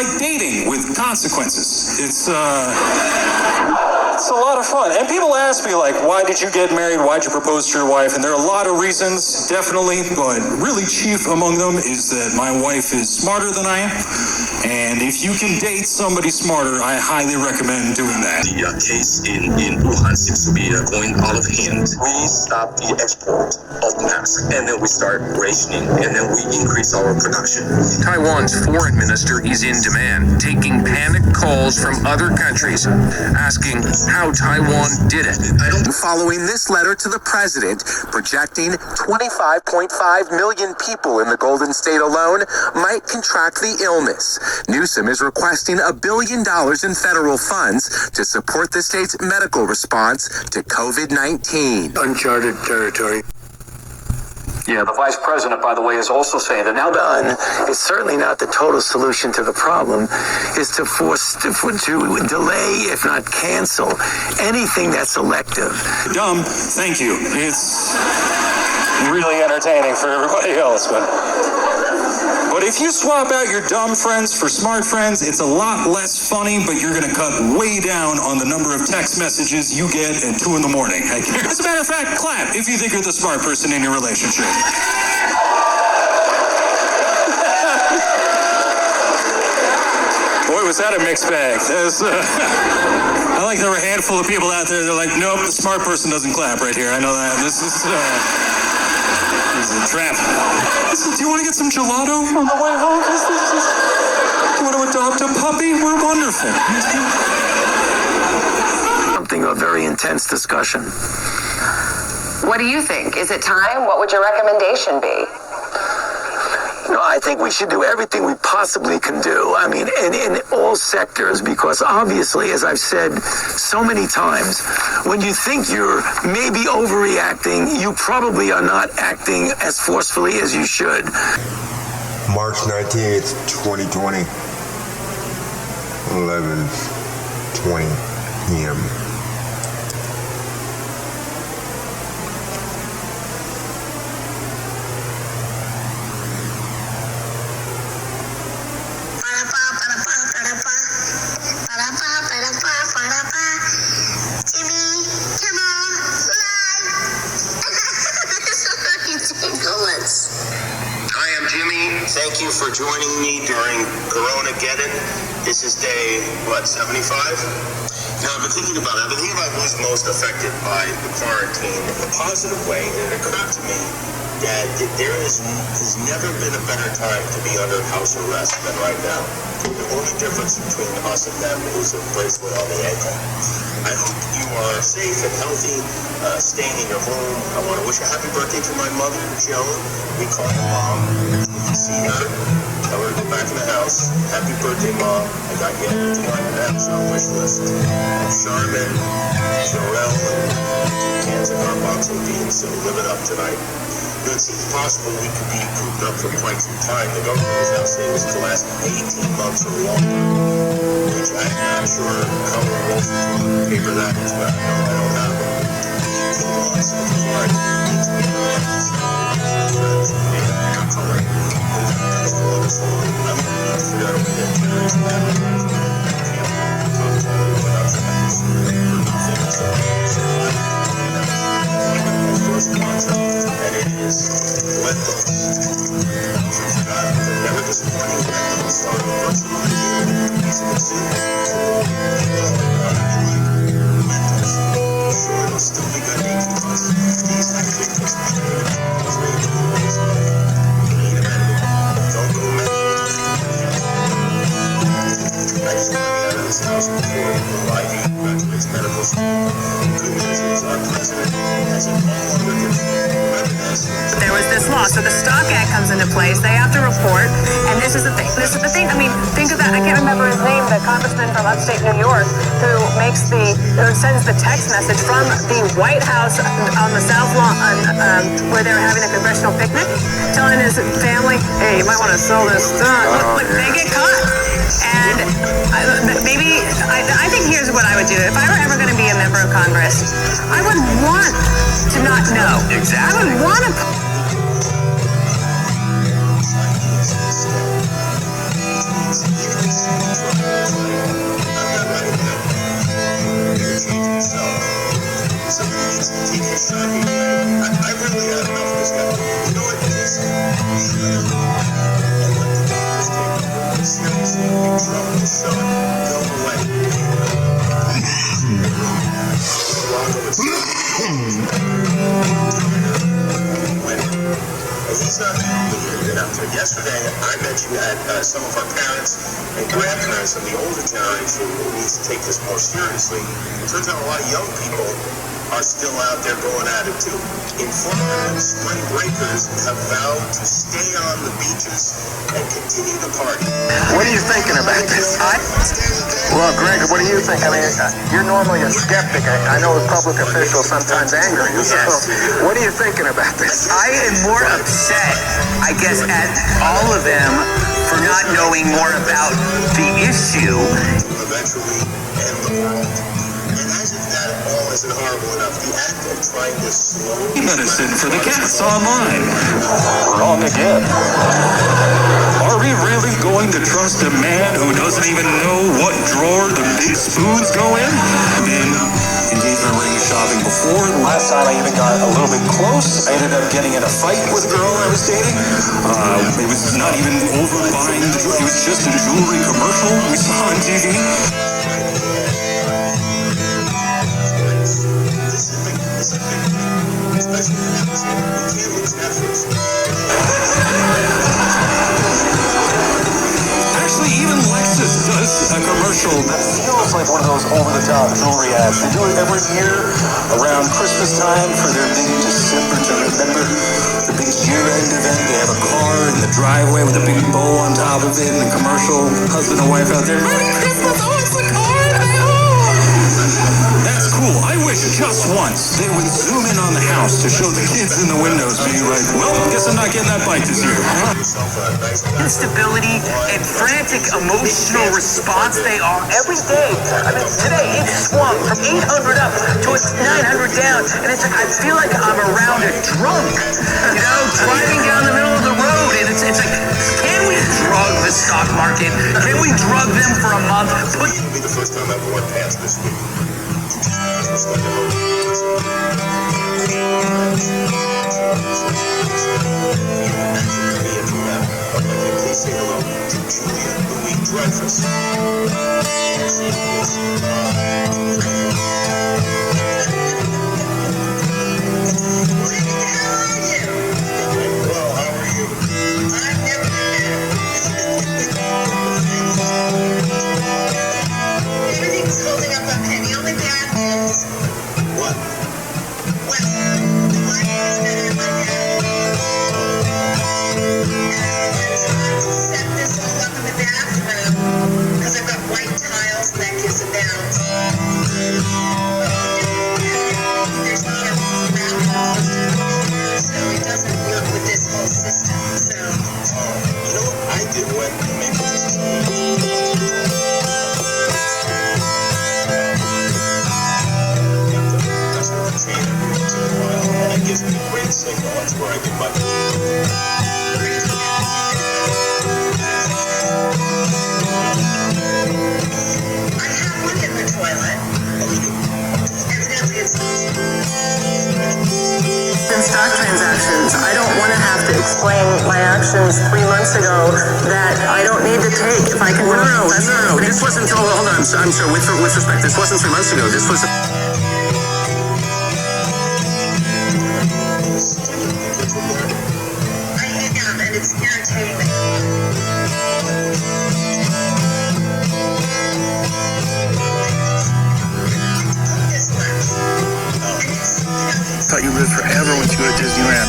like dating with consequences. It's a lot of fun. And people ask me, like, why did you get married? Why'd you propose to your wife? And there are a lot of reasons, definitely, but really chief among them is that my wife is smarter than I am. And if you can date somebody smarter, I highly recommend doing that. The case in Wuhan seems to be going out of hand. We stop the export of masks, and then we start rationing, and then we increase our production. Taiwan's foreign minister is in demand, taking panic calls from other countries, asking how Taiwan did it. Following this letter to the president, projecting 25.5 million people in the Golden State alone might contract the illness. Newsom is requesting $1 billion in federal funds to support the state's medical response to COVID-19. Uncharted territory. Yeah, the vice president, by the way, is also saying that now done is certainly not the total solution to the problem, is to delay, if not cancel, anything that's elective. Dumb, thank you. It's really entertaining for everybody else, but if you swap out your dumb friends for smart friends, it's a lot less funny, but you're going to cut way down on the number of text messages you get at 2 a.m. As a matter of fact, clap if you think you're the smart person in your relationship. Boy, was that a mixed bag. I like there were a handful of people out there that are like, nope, the smart person doesn't clap right here. I know that. This is a trap. Do you want to get some gelato on the way home? Do you want to adopt a puppy? We're wonderful. Something of a very intense discussion. What do you think? Is it time? What would your recommendation be? No, I think we should do everything we possibly can do. I mean, in all sectors, because obviously, as I've said so many times, when you think you're maybe overreacting, you probably are not acting as forcefully as you should. March 19th, 2020, 11:20 p.m. Thank you for joining me during Corona-geddon. This is day, 75? Now, I've been thinking about who's most affected by the quarantine in a positive way, and it occurred to me that there has never been a better time to be under house arrest than right now. The only difference between us and them is a bracelet on the ankle. I hope you are safe and healthy, staying in your home. I want to wish a happy birthday to my mother, Joan. We call her Mom. You can see her. Tell her to go back in the house. Happy birthday, Mom. I got you to my Amazon wish list. Charmin, Jarrell, cans of our boxing beans, so live it up tonight. It seems possible we could be cooped up for quite some time. The government is now saying this to last 18 months or longer, which I'm not sure how we're going to paper that is, but I don't have 18 months of hard and it is Lentos. Never disappointing Lentos started virtually easy to see. Lentos. Sure, it'll still be good 18 months. These actually just it's really amazing. You can eat them anyway. Don't go mad. I just want to get out of this house before Ivy graduates medical school. The good news is our president has it all under control. There was this law, so the Stock Act comes into place. They have to report, and this is the thing. I mean, think of that. I can't remember his name. The congressman from upstate New York who sends the text message from the White House on the South Lawn where they were having a congressional picnic, telling his family, "Hey, you might want to sell this stuff." Look, they get caught, and I think here's what I would do if I were ever going to be a member of Congress. I would want to not know. Exactly. I would want to. Chinese not ready yet. You're changing yourself. Somebody needs to take his shot here. I really had enough of this guy. You know what? Just shut up and let the doctors take over. Seriously, you drunk the shot. Go away. He's not good out there. Yesterday, I mentioned that some of our parents and grandparents of the older generation needs to take this more seriously. It turns out a lot of young people are still out there going at it too. In Florida, spring breakers have vowed to stay on the beaches and continue to party. What are you thinking about this? Well, Greg, what do you think? I mean, you're normally a skeptic. I know public officials sometimes anger you. So what are you thinking about this? I am more upset, I guess, at all of them for not knowing more about the issue. Eventually end the world. And as if that all isn't horrible enough, the act of trying to slow Medicine for the cats online. Wrong again. Are we really going to trust a man who doesn't even know what drawer the big spoons go in? Been engagement ring shopping before. Last time I even got a little bit close. I ended up getting in a fight with a girl I was dating. It was not even over buying the jewelry. It was just a jewelry commercial we saw on TV. Actually, even Lexus does a commercial that feels like one of those over-the-top jewelry ads. They do it every year around Christmas time for their big December to remember, the big year-end event. They have a car in the driveway with a big bow on top of it, and the commercial husband and wife out there. Merry Christmas! Oh, it's the car! That's cool. I wish just once they would zoom in on the house to show the kids in the windows being like, well, guess I'm not getting that bike this year. Instability and frantic emotional response they are every day. I mean, today it swung from 800 up to 900 down, and it's like I feel like I'm around a drunk, you know, driving down the middle of the road, and it's like, can we drug the stock market? Can we drug them for a month? Put It'll be the first time I've worn pants this week. Please say hello to Julia Louis-Dreyfus. Well, how are you? I've never everything's holding up okay. The only bad news, What? well, the light is better in my bed. And I was trying to set this all up in the bathroom because I've got white tiles and that gives a bounce. There's not a bathroom system, so it doesn't work with this whole system. So You know what I did when maybe this is and it gives me a great signal. That's where I get my. I have one in the toilet. Evidently it's In stock transactions, I don't want to have to explain my actions 3 months ago that I don't need to take if I can. No. This wasn't. Oh, hold on. I'm sorry. With respect, this wasn't 3 months ago. This was. I am, and it's irritating me. This much. Thought you lived forever once you go to Disneyland.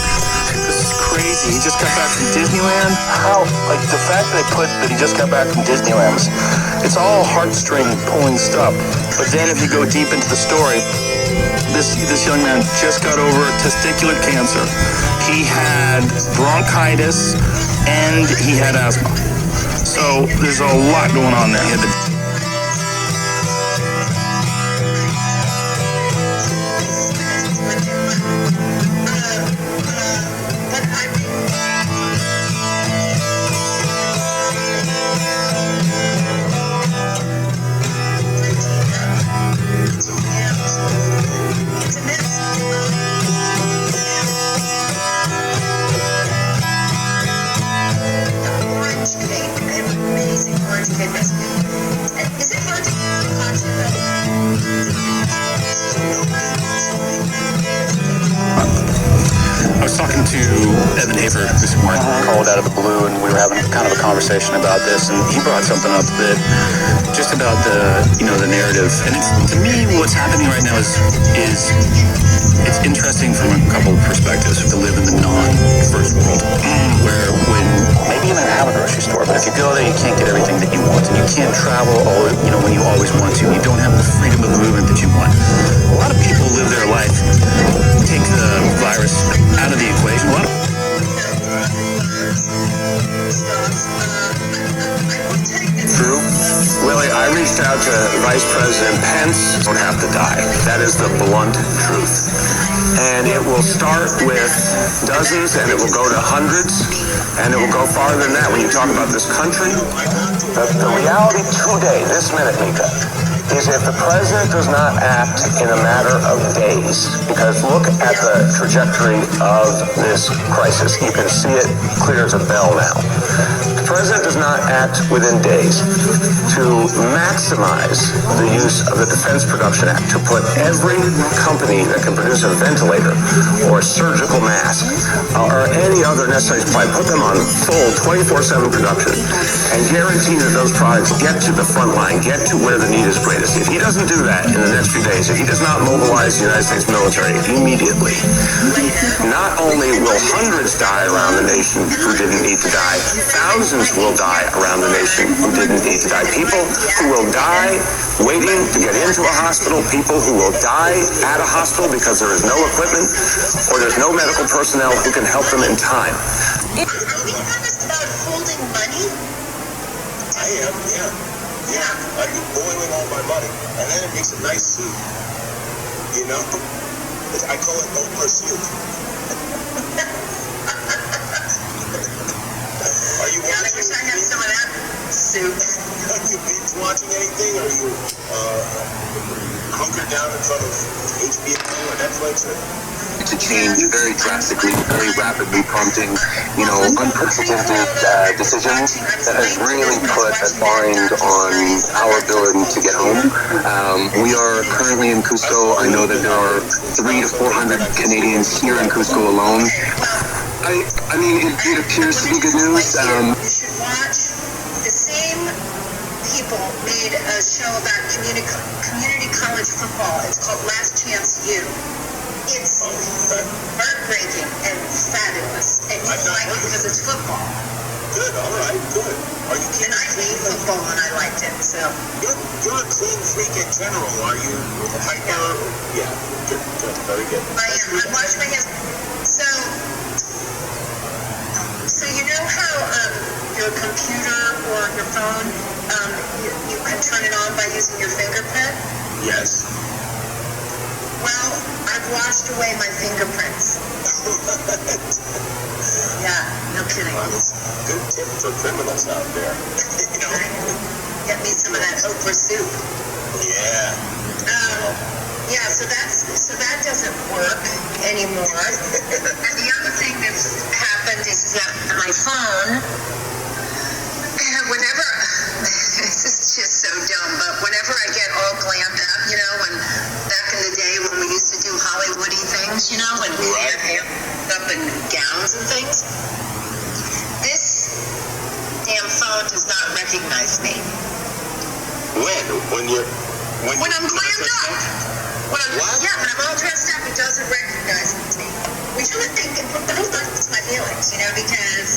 This is crazy. He just got back from Disneyland. How? Like the fact that he just got back from Disneyland. It's all heartstring pulling stuff. But then if you go deep into the story, this young man just got over testicular cancer. He had bronchitis and he had asthma. So there's a lot going on there. He had the But goodness. Is it hard to talk to them? I was talking to Evan Hafer this morning, called out of the blue, and we were having kind of a conversation about this, and he brought something up that just about the narrative, and it's, to me, what's happening right now is it's interesting from a couple of perspectives to live in the non-first world, where when maybe you don't have a grocery store, but if you go there, you can't get everything that you want, and you can't travel when you always want to. You don't have the freedom of movement that you want. A lot of people live their life, take the virus out of the equation. A lot of True. Willie, I reached out to Vice President Pence. Don't have to die. That is the blunt truth. And it will start with dozens, and it will go to hundreds, and it will go farther than that. When you talk about this country, the reality today, this minute, Mika, is if the president does not act in a matter of days, because look at the trajectory of this crisis. You can see it clear as a bell now. The president does not act within days to maximize the use of the Defense Production Act, to put every company that can produce a ventilator or a surgical mask or any other necessary supply, put them on full 24/7 production and guarantee that those products get to the front line, get to where the need is greatest. If he doesn't do that in the next few days, if he does not mobilize the United States military immediately, not only will hundreds die around the nation who didn't need to die, thousands will die around the nation who didn't need to die. People who will die waiting to get into a hospital, people who will die at a hospital because there is no equipment or there's no medical personnel who can help them in time. Are we nervous about holding money? I am, yeah. I'd be boiling all my money, and then it makes a nice soup. You know? I call it Oprah soup. Are you I wish I had some of that soup. Are you binge watching anything? Are you hunkered down in front of HBO or Netflix? To change very drastically, very rapidly, prompting, unprecedented decisions that has really put a bind on our ability to get home. We are currently in Cusco. I know that there are 300 to 400 Canadians here in Cusco alone. I mean, it appears to be good news. You should watch. The same people made a show about community college football. It's called Last Chance U. It's heartbreaking and fabulous, and you like it because it's football. Good, all right, good. Are you And I hate football, and I liked it. So you're a clean freak in general, are you? Hyper? Yeah, good, very good. I am. I'm watching my hands. So you know how your computer or your phone, you can turn it on by using your fingerprint? Yes. Well, I've washed away my fingerprints. Yeah, no kidding. Good tip for criminals out there. Get me some of that Oprah soup. Yeah. Yeah, so that doesn't work anymore. And the other thing that's happened is that my phone, whenever, this is just so dumb, but whenever I get all glammed up, when back in the day when we used to do Hollywoody things, when we had hair up in gowns and things, this damn phone does not recognize me. When I'm glammed up. When I'm all dressed up, it doesn't recognize me. Which I would think it hurts my feelings, because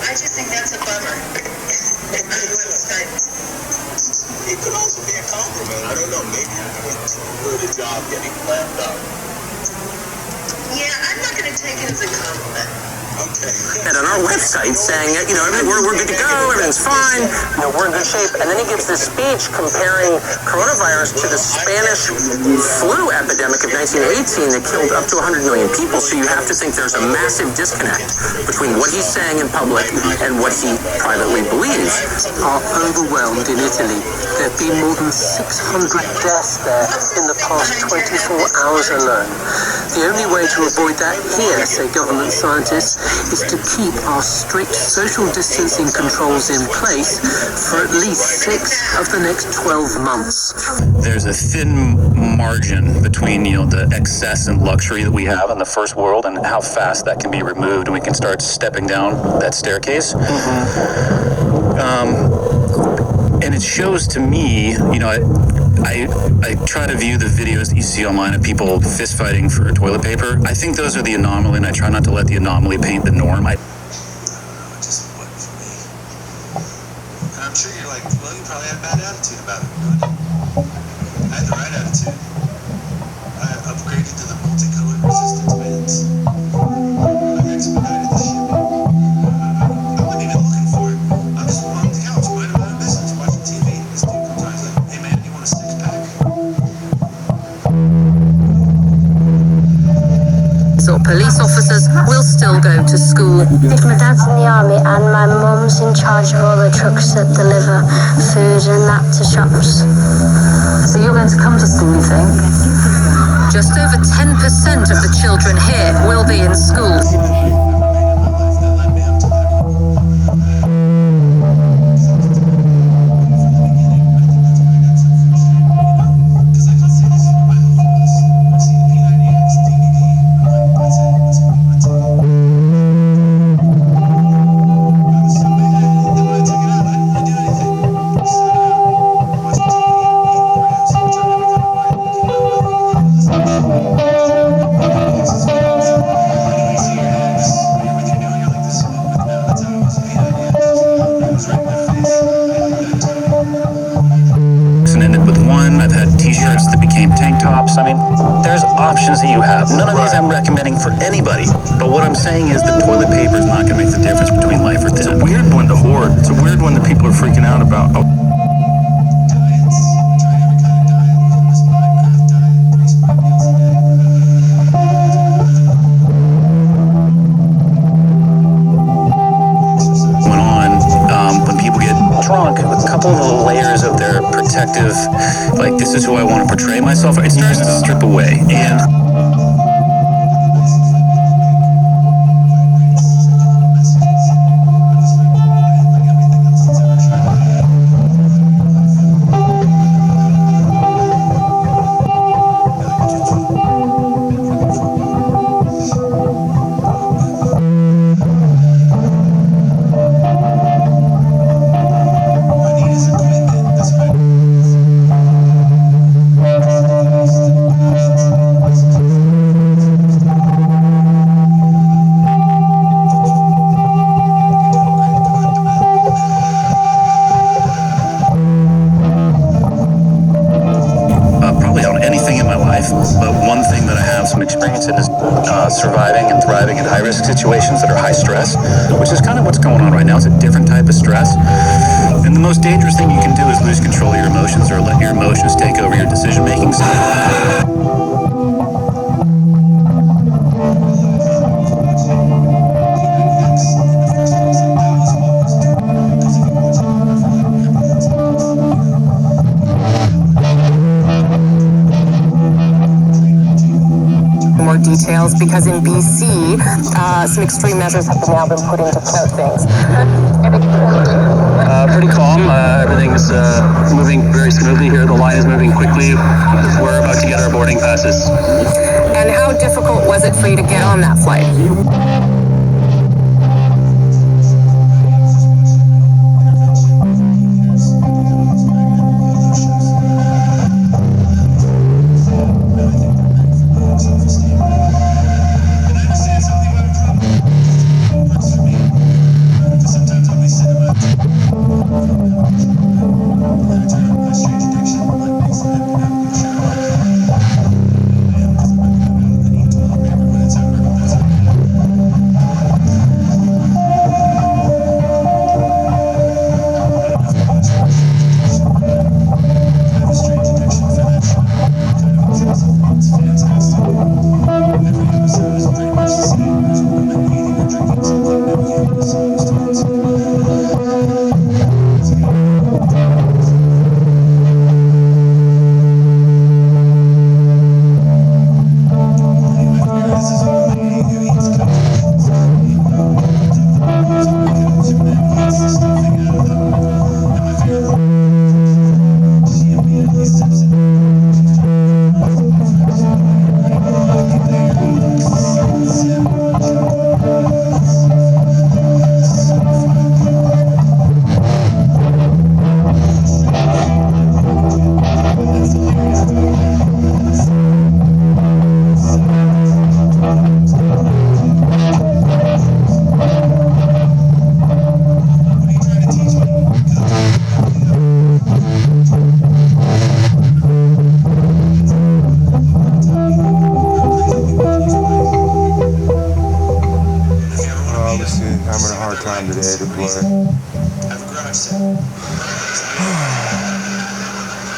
I just think that's a bummer. It could also be a compliment. I don't know. Maybe you're doing too good a job getting clamped up. Yeah, I'm not going to take it as a compliment. Okay. And on our website saying, we're good to go, everything's fine, we're in good shape. And then he gives this speech comparing coronavirus to the Spanish flu epidemic of 1918 that killed up to 100 million people. So you have to think there's a massive disconnect between what he's saying in public and what he privately believes. Are overwhelmed in Italy. There have been more than 600 deaths there in the past 24 hours alone. The only way to avoid that here, say government scientists, is to keep our strict social distancing controls in place for at least 6 of the next 12 months. There's a thin margin between, the excess and luxury that we have in the first world and how fast that can be removed, and we can start stepping down that staircase. And it shows to me, I try to view the videos that you see online of people fist fighting for toilet paper. I think those are the anomaly, and I try not to let the anomaly paint the norm. Just what for me? And I'm sure you're like, well, you probably had a bad attitude about it. I had the right attitude. I upgraded to the multicolored resistance bands. I expedited the shipping. I wasn't even looking for it. I'm just on the couch, minding my own business, watching TV. This dude comes on, he's like, hey man, you want a six-pack? So police officers will still go to school. If my dad's in the army and my mum's in charge of all the trucks that deliver food and that to shops. So you're going to come to school, you think? Just over 10% of the children here will be in school. There's options that you have. None of these I'm recommending for anybody. But what I'm saying is the toilet paper is not going to make the difference between life or death. It's a weird one to hoard. It's a weird one that people are freaking out about. When people get drunk, a couple of the layers of their protective, like this is who I want to portray myself, it starts to strip away. And but one thing that I have some experience in is surviving and thriving in high-risk situations that are high stress, which is kind of what's going on right now. It's a different type of stress. And the most dangerous thing you can do is lose control of your emotions or let your emotions take over your decision-making. Details because in BC, some extreme measures have now been put into place. Pretty calm. Everything's moving very smoothly here. The line is moving quickly. We're about to get our boarding passes. And how difficult was it for you to get on that flight?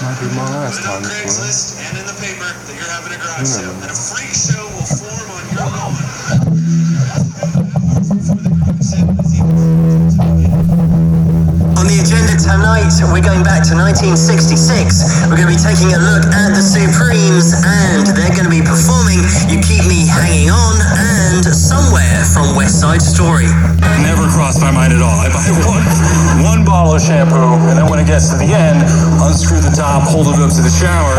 Might be my last Put it on time this way. Craigslist and in the paper that you're having a garage sale, and a freak show will form on your lawn. On the agenda tonight, we're going back to 1966. We're going to be taking a look at the Supremes, and they're going to be performing You Keep Me Hanging On and Somewhere from West Side Story. Never crossed my mind at all. I buy one bottle of shampoo, and then when it gets to the end, unscrew the top, hold it up to the shower.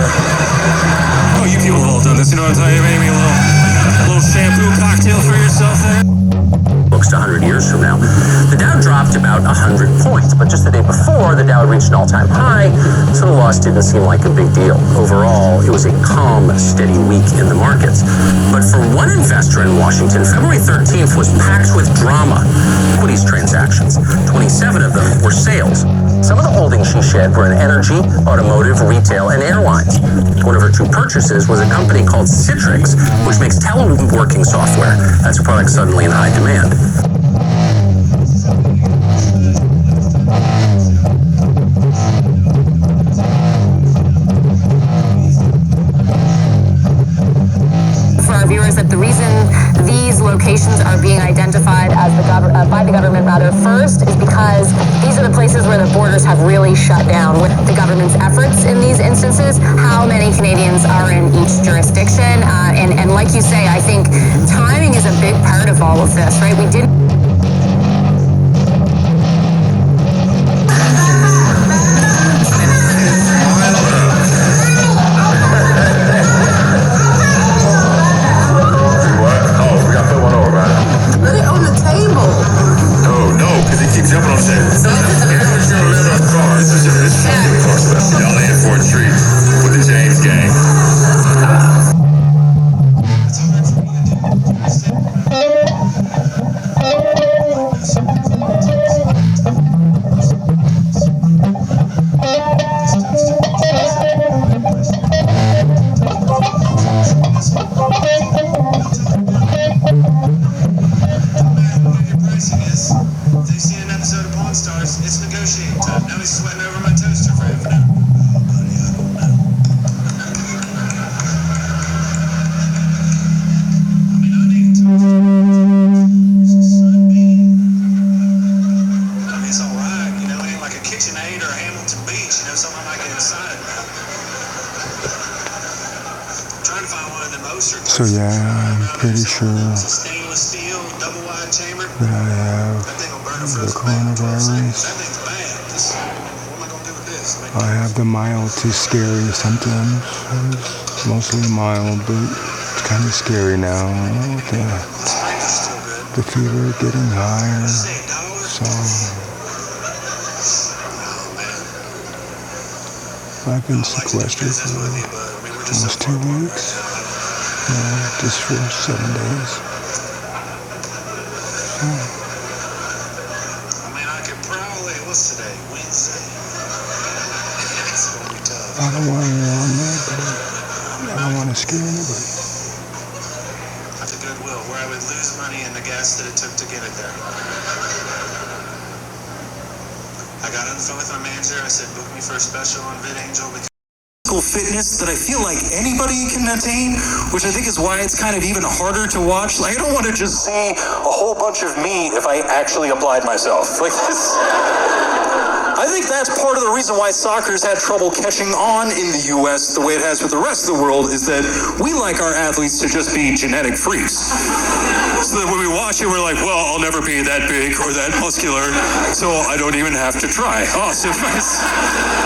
Oh, you people have all done this. You know what I'm telling you? Maybe a little shampoo cocktail for yourself there. Books 100 years from now. The Dow dropped about 100 points, but just the day before, the Dow reached an all-time high, so the loss didn't seem like a big deal. Overall, it was a calm, steady week in the markets. But for one investor in Washington, February 13th was packed with drama. Equities transactions. 27 of them were sales. Some of the holdings she shed were in energy, automotive, retail, and airlines. One of her two purchases was a company called Citrix, which makes teleworking software. That's a product suddenly in high demand. For our viewers, that the reason these locations are being identified as by the government first is because these are the places where the borders have really shut down. With the government's efforts in these instances, how many Canadians are in each jurisdiction, and like you say, I think timing is a big part of all of this, right? We didn't. So yeah, I'm pretty sure that I have the coronavirus. I have the mild to scary symptoms. It's mostly mild, but it's kind of scary now. The fever getting higher. So I've been sequestered for almost 2 weeks. Just for 7 days. So. What's today? Wednesday. I don't want to alarm anybody. I don't want to scare anybody. At the Goodwill, where I would lose money in the gas that it took to get it there. I got on the phone with my manager. I said, book me for a special on VidAngel. Fitness that I feel like anybody can attain, which I think is why it's kind of even harder to watch. Like, I don't want to just see a whole bunch of me if I actually applied myself. Like this. I think that's part of the reason why soccer's had trouble catching on in the U.S. the way it has with the rest of the world, is that we like our athletes to just be genetic freaks. So that when we watch it, we're like, well, I'll never be that big or that muscular, so I don't even have to try. Oh, so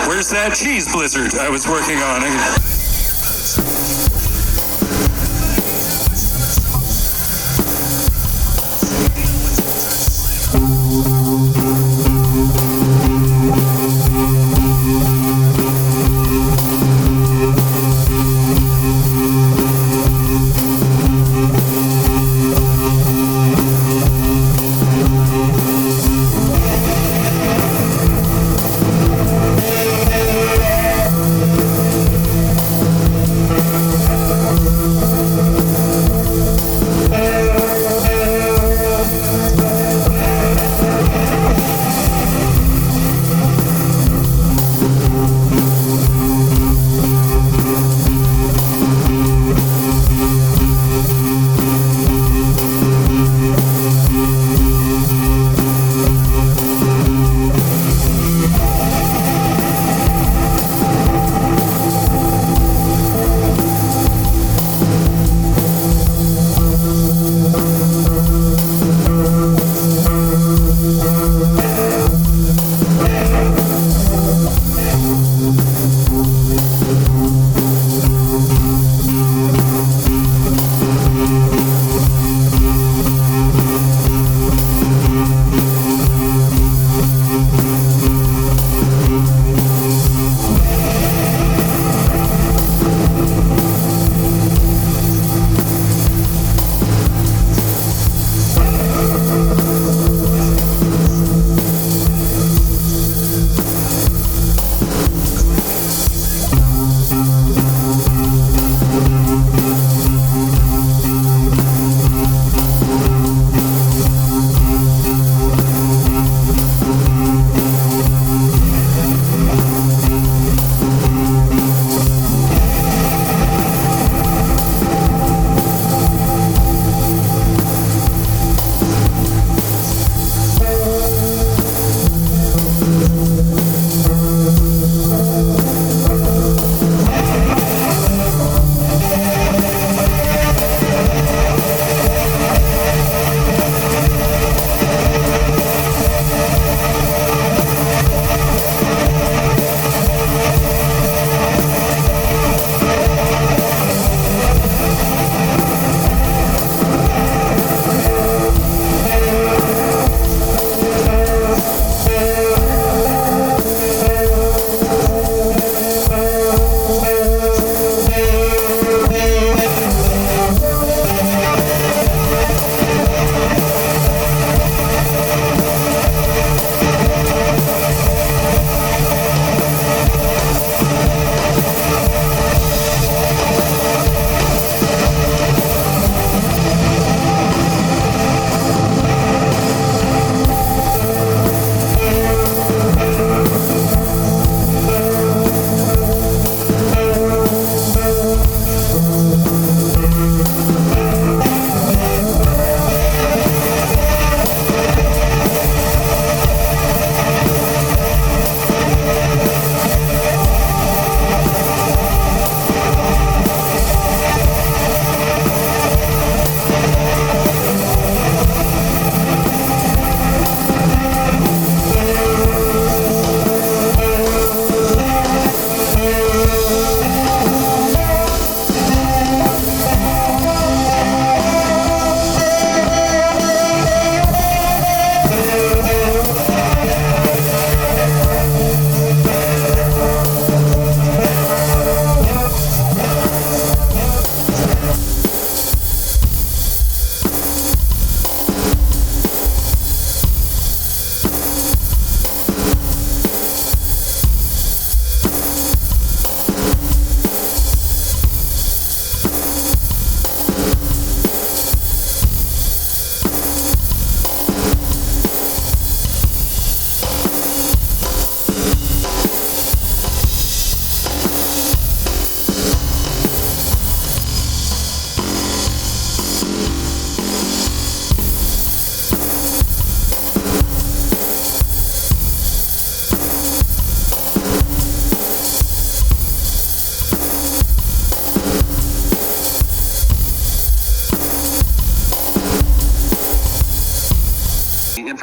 where's that cheese blizzard I was working on?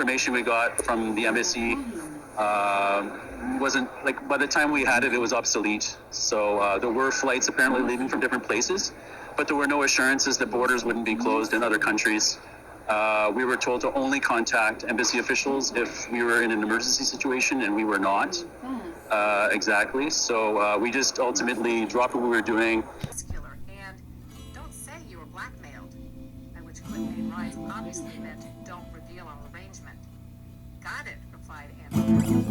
information we got from the embassy wasn't, like, by the time we had it, it was obsolete. So there were flights apparently leaving from different places, but there were no assurances that borders wouldn't be closed in other countries. We were told to only contact embassy officials if we were in an emergency situation, and we were not. Exactly. So we just ultimately dropped what we were doing. And don't say you were blackmailed, by which Clinton made Ryan's obviously meant don't reveal our arrangement. Got it, replied Andrew.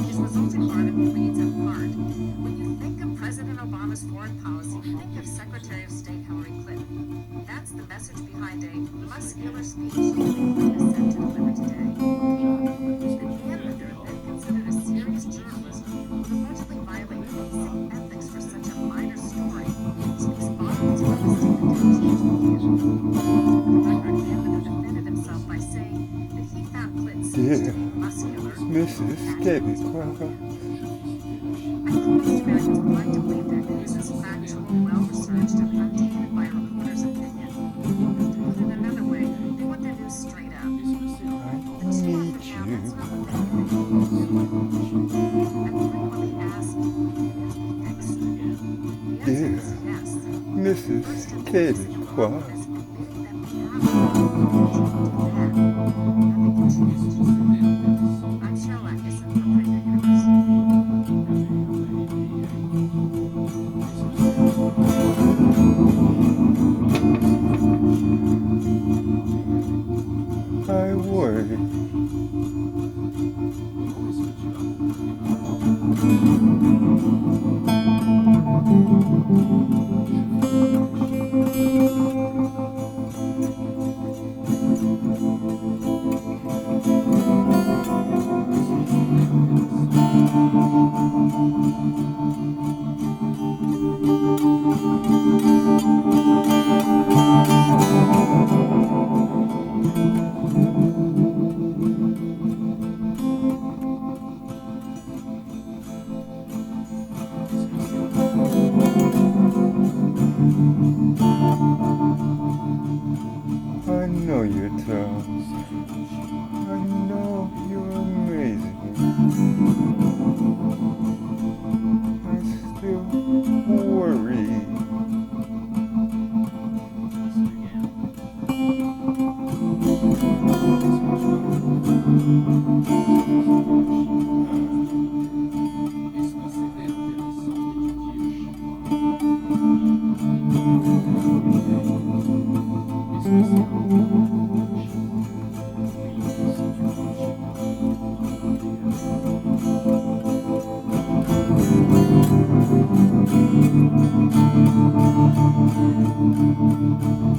His resulting article reads in part, when you think of President Obama's foreign policy, think of Secretary of State Hillary Clinton. That's the message behind a muscular speech Clinton is set to deliver today. The editor then considered a serious journalist would allegedly violate basic ethics for such a minor story. Speaks volumes about the state of tension. The record editor defended himself by saying that he found Clinton's speech to be muscular. Mrs. Québécois. I think most Americans would like to believe their news is factual, well-researched, and untainted by a reporter's opinion. To put it another way, they want their news straight up. But too often now, that's not what they think. I'm frequently asked, can it be fixed? The answer is yes. Mrs. Québécois. I'm Cheryl Atkinson from Prager University. I worry. I know you're tough. I know you're amazing. I still worry.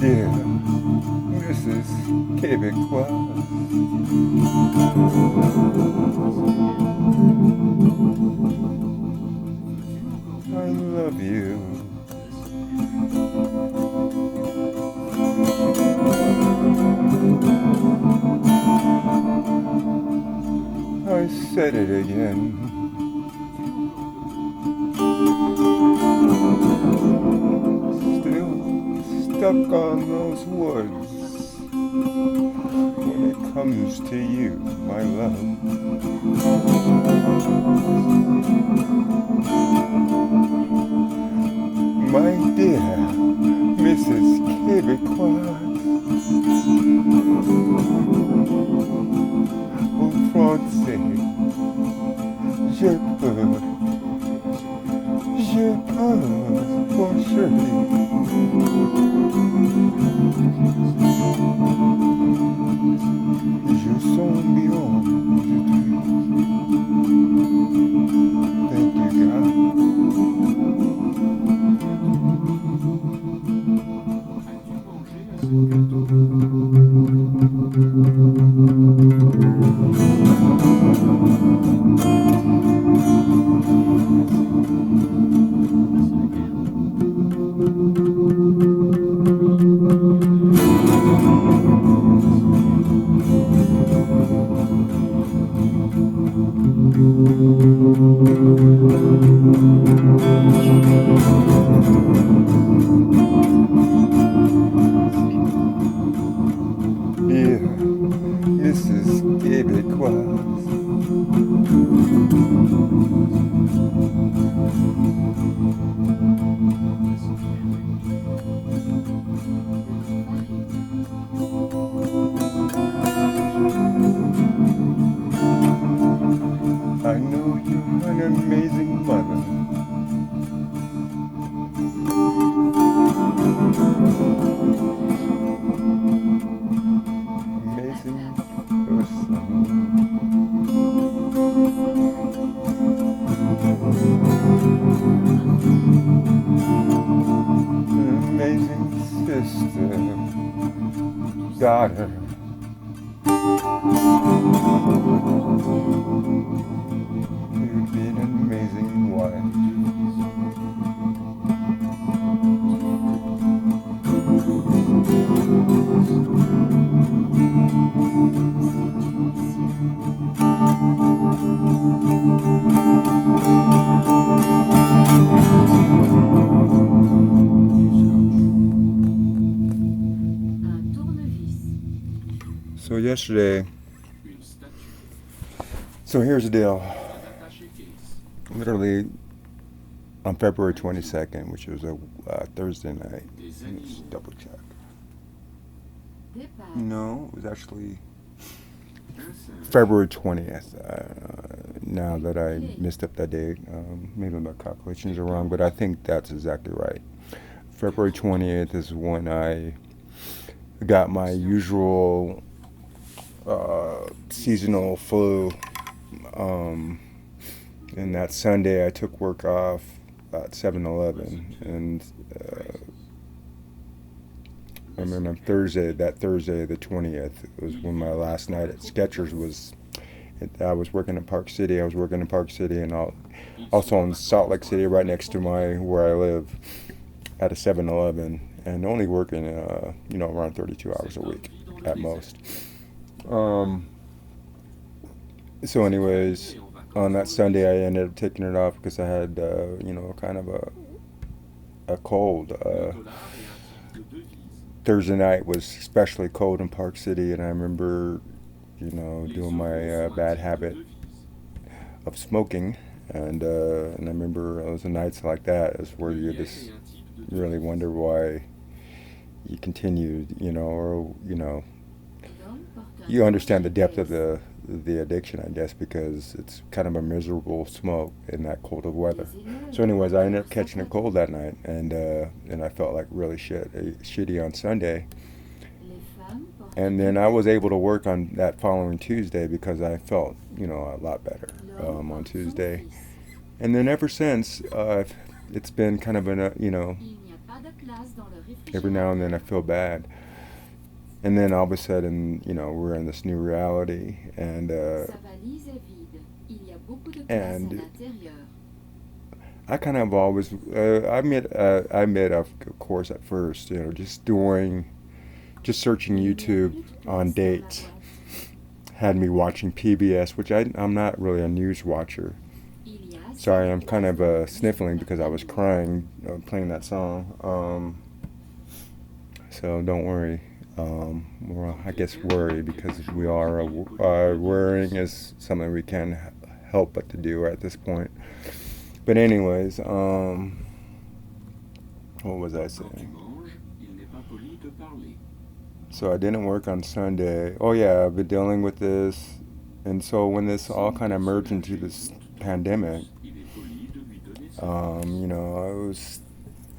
Dear Mrs. Québécois. I love you. I said it again. Still stuck on those words when it comes to you, my love. My dear Mrs. Québécois. En français, je peux mon chéri. Je sens bien, thank you, Dear Mrs. amazing mother. Amazing person. Amazing sister, daughter. You'd be an amazing wife. So yesterday, so here's the deal. Literally on February 22nd, which was a Thursday night. Let's double check. No, it was actually February 20th. Now that I messed up that date, maybe my calculations are wrong, but I think that's exactly right. February 20th is when I got my usual seasonal flu. And that Sunday I took work off at 7-Eleven, and I remember that Thursday the 20th was when my last night at Skechers was. I was working in Park City. And also in Salt Lake City, right next to where I live, at a 7-Eleven, and only working around 32 hours a week at most. So anyways, on that Sunday I ended up taking it off because I had kind of a cold. Thursday night was especially cold in Park City, and I remember doing my bad habit of smoking, and I remember those nights like that is where you just really wonder why you continued, or you understand the depth of the addiction, I guess, because it's kind of a miserable smoke in that cold of weather. So anyways, I ended up catching a cold that night, and I felt like really shitty on Sunday. And then I was able to work on that following Tuesday because I felt, a lot better on Tuesday. And then ever since, it's been kind of every now and then I feel bad. And then all of a sudden, we're in this new reality, and I kind of always, I admit, of course, at first, just searching YouTube on dates had me watching PBS, which I'm not really a news watcher. Sorry, I'm kind of sniffling because I was crying playing that song. So don't worry. Well, I guess worry, because we are worrying is something we can't help but to do at this point. But anyways, what was I saying? So I didn't work on Sunday. Oh yeah, I've been dealing with this, and so when this all kind of merged into this pandemic, it was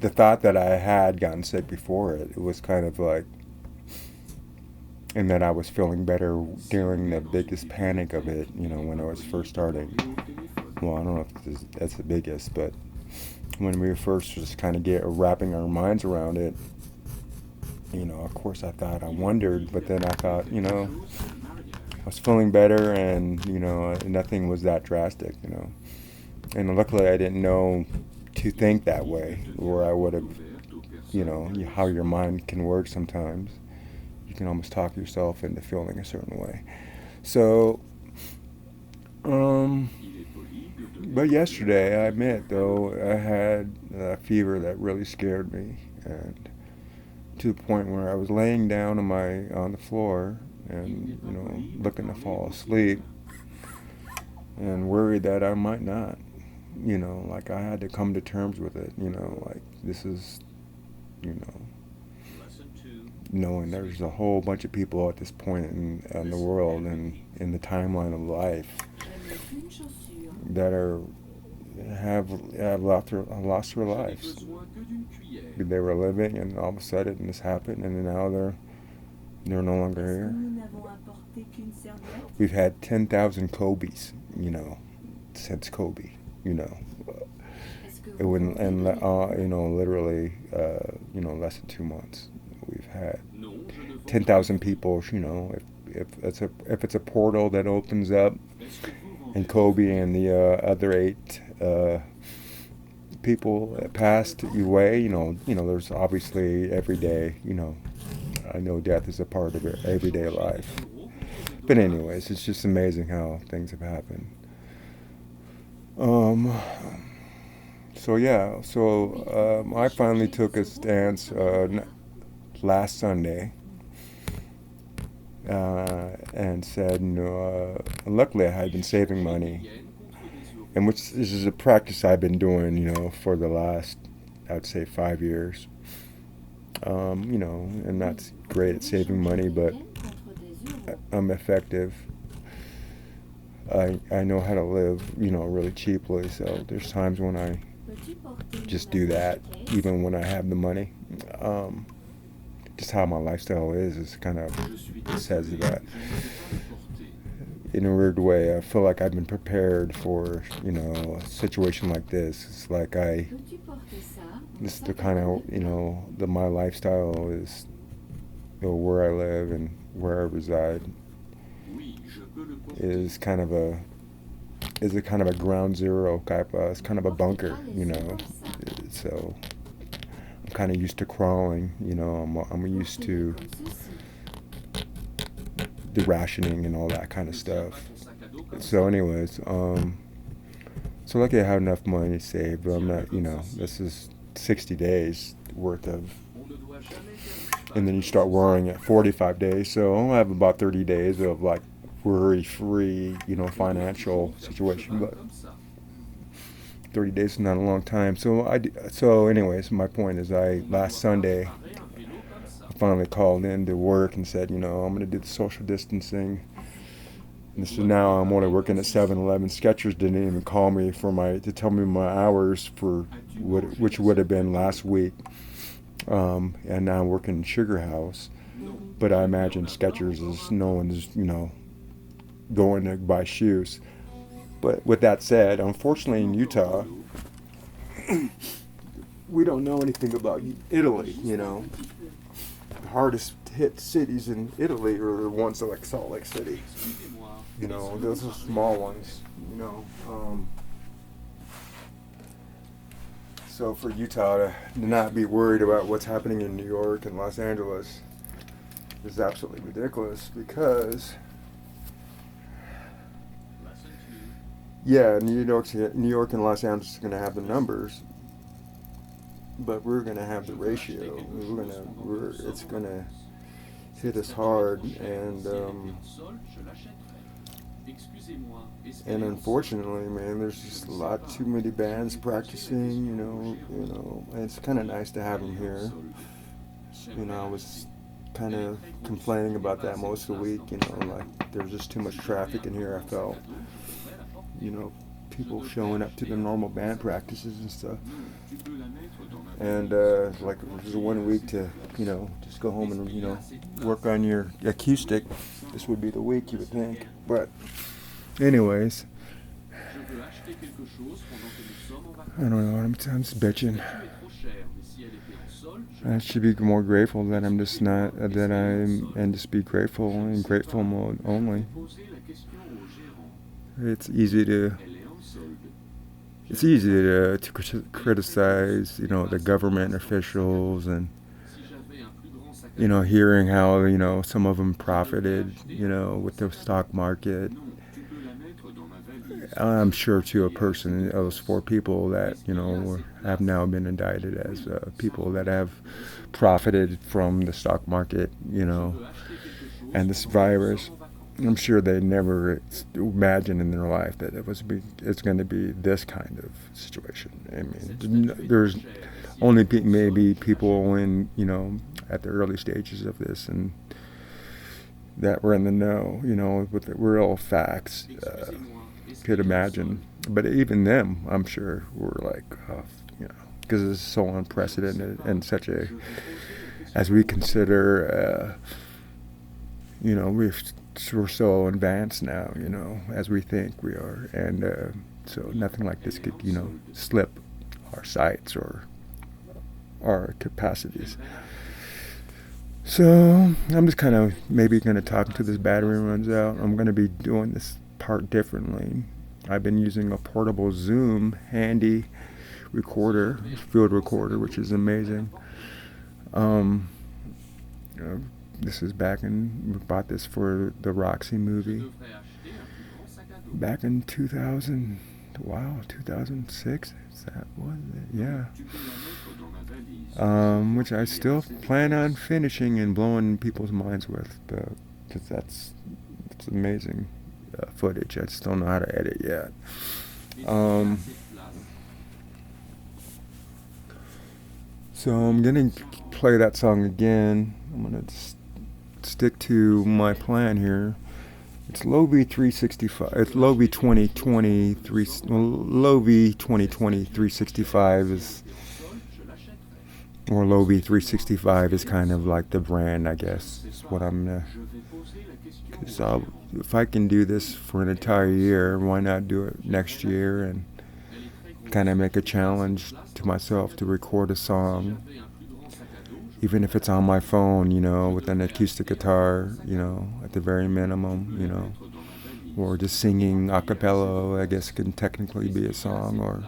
the thought that I had gotten sick before it. It was kind of like. And that I was feeling better during the biggest panic of it, when I was first starting. Well, I don't know if that's the biggest, but when we were first just kind of wrapping our minds around it, of course I wondered, but then I thought, I was feeling better, and, nothing was that drastic, And luckily I didn't know to think that way, or I would have, how your mind can work sometimes. You can almost talk yourself into feeling a certain way. So, but yesterday, I admit, though, I had a fever that really scared me, and to the point where I was laying down on the floor and, looking to fall asleep, and worried that I might not, like I had to come to terms with it, like this is, knowing there's a whole bunch of people at this point in the world and in the timeline of life that are have lost their lives. They were living, and all of a sudden this happened, and now they're no longer here. We've had 10,000 Kobe's, since Kobe, It wouldn't, and literally, less than 2 months. We've had 10,000 people. If it's a portal that opens up, and Kobe and the other 8 people that passed away, there's obviously every day, I know death is a part of everyday life. But anyways, it's just amazing how things have happened. I finally took a stance last Sunday and said, luckily I had been saving money, and this is a practice I've been doing, for the last, I'd say, 5 years. And that's great at saving money, but I'm effective. I know how to live, really cheaply, so there's times when I just do that, even when I have the money. Just how my lifestyle is kind of says that. In a weird way, I feel like I've been prepared for, a situation like this. It's like this is the kind of, my lifestyle is, where I live and where I reside is kind of a ground zero type. It's kind of a bunker, So I'm kind of used to crawling, I'm used to the rationing and all that kind of stuff. So anyways, so lucky I have enough money saved, but I'm not, this is 60 days worth of, and then you start worrying at 45 days, so I'll have about 30 days of like worry-free, financial situation, but 30 days is not a long time. So anyways, my point is last Sunday, I finally called in to work and said, I'm going to do the social distancing. And so now I'm only working at 7-Eleven. Skechers didn't even call me to tell me my hours for which would have been last week. And now I'm working in Sugar House. But I imagine Skechers is no one's, going to buy shoes. But with that said, unfortunately in Utah, we don't know anything about Italy, The hardest hit cities in Italy are the ones like Salt Lake City. Those are small ones, So for Utah to not be worried about what's happening in New York and Los Angeles is absolutely ridiculous because, New York and Los Angeles are going to have the numbers, but we're going to have the ratio. It's going to hit us hard, and unfortunately, man, there's just a lot too many bands practicing. And it's kind of nice to have them here. I was kind of complaining about that most of the week. Like there's just too much traffic in here. I felt, people showing up to the normal band practices and stuff. And like it was 1 week to, just go home and work on your acoustic. This would be the week, you would think, but. Anyways, I don't know, I'm just bitching. I should be more grateful that I'm just not, and just be grateful in grateful mode only. It's easy to criticize, the government officials and, hearing how, some of them profited, with the stock market. I'm sure to a person, those 4 people that, have now been indicted as people that have profited from the stock market, and this virus. I'm sure they never imagined in their life that it's going to be this kind of situation. I mean, there's only maybe people in, at the early stages of this and that were in the know, with the real facts. Could imagine but even them, I'm sure, were like, you know, because it's so unprecedented and such a, as we consider, you know, we're so advanced now, you know, as we think we are, and so nothing like this could, you know, slip our sights or our capacities. So I'm just kind of maybe going to talk until this battery runs out. I'm going to be doing this part differently. I've been using a portable Zoom handy recorder, field recorder, which is amazing. This is back in, we bought this for the Roxy movie back in 2006. Is that was it? Yeah. Which I still plan on finishing and blowing people's minds with, because it's amazing footage. I just don't know how to edit yet. So I'm gonna play that song again. I'm gonna stick to my plan here. It's Lovi 365. It's Lovi 2020 Lovi 2020 365 is, or Lovi 365 is kind of like the brand, I guess. Is what I'm. Because if I can do this for an entire year, why not do it next year and kind of make a challenge to myself to record a song, even if it's on my phone, you know, with an acoustic guitar, you know, at the very minimum, you know, or just singing a cappella, I guess can technically be a song, or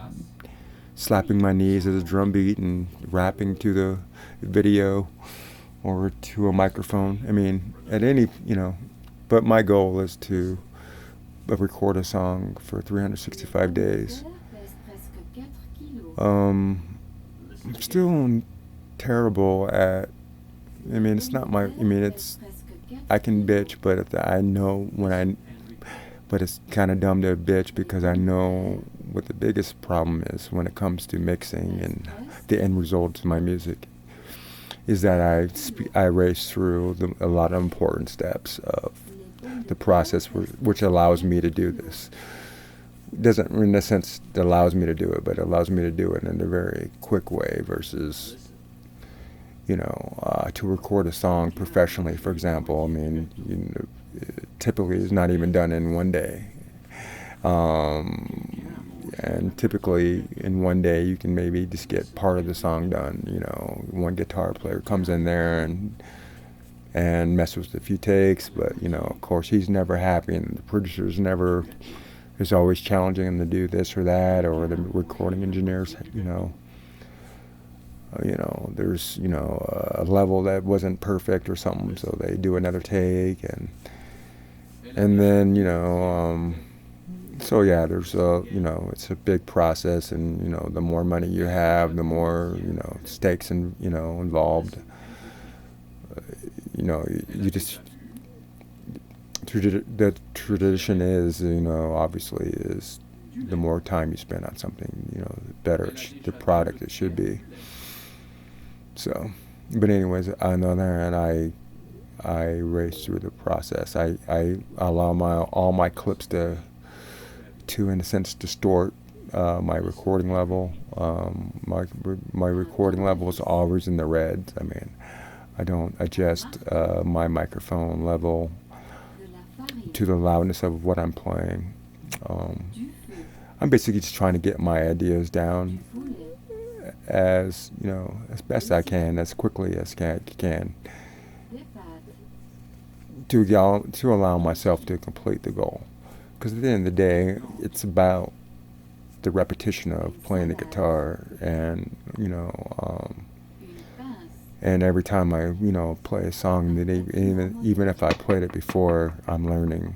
slapping my knees as a drum beat and rapping to the video or to a microphone. I mean, at any, you know, but my goal is to record a song for 365 days. I'm still terrible at, I mean, it's not my, I mean, it's, I can bitch, but I know but it's kind of dumb to bitch because I know what the biggest problem is when it comes to mixing and the end result of my music is that I race through a lot of important steps of the process which allows me to do this. Doesn't, in a sense, it allows me to do it, but it allows me to do it in a very quick way versus, you know, to record a song professionally, for example. I mean, you know, typically it's not even done in one day. And typically in one day you can maybe just get part of the song done. You know, one guitar player comes in there and messes with a few takes, but, you know, of course he's never happy, and the producer's never, it's always challenging him to do this or that, or the recording engineers, you know, there's, you know, a level that wasn't perfect or something, so they do another take, and then, you know, so yeah, there's you know, it's a big process, and, you know, the more money you have, the more, you know, stakes and, you know, involved. You know, you just, the tradition is, you know, obviously is the more time you spend on something, you know, the better the product it should be. So, but anyways, on the other hand, I race through the process. I allow all my clips to in a sense distort my recording level. My recording level is always in the red. I mean, I don't adjust my microphone level to the loudness of what I'm playing. I'm basically just trying to get my ideas down as, you know, as best I can, as quickly as I can, to allow myself to complete the goal. Because at the end of the day, it's about the repetition of playing the guitar, and, you know, and every time I, you know, play a song, that even if I played it before, I'm learning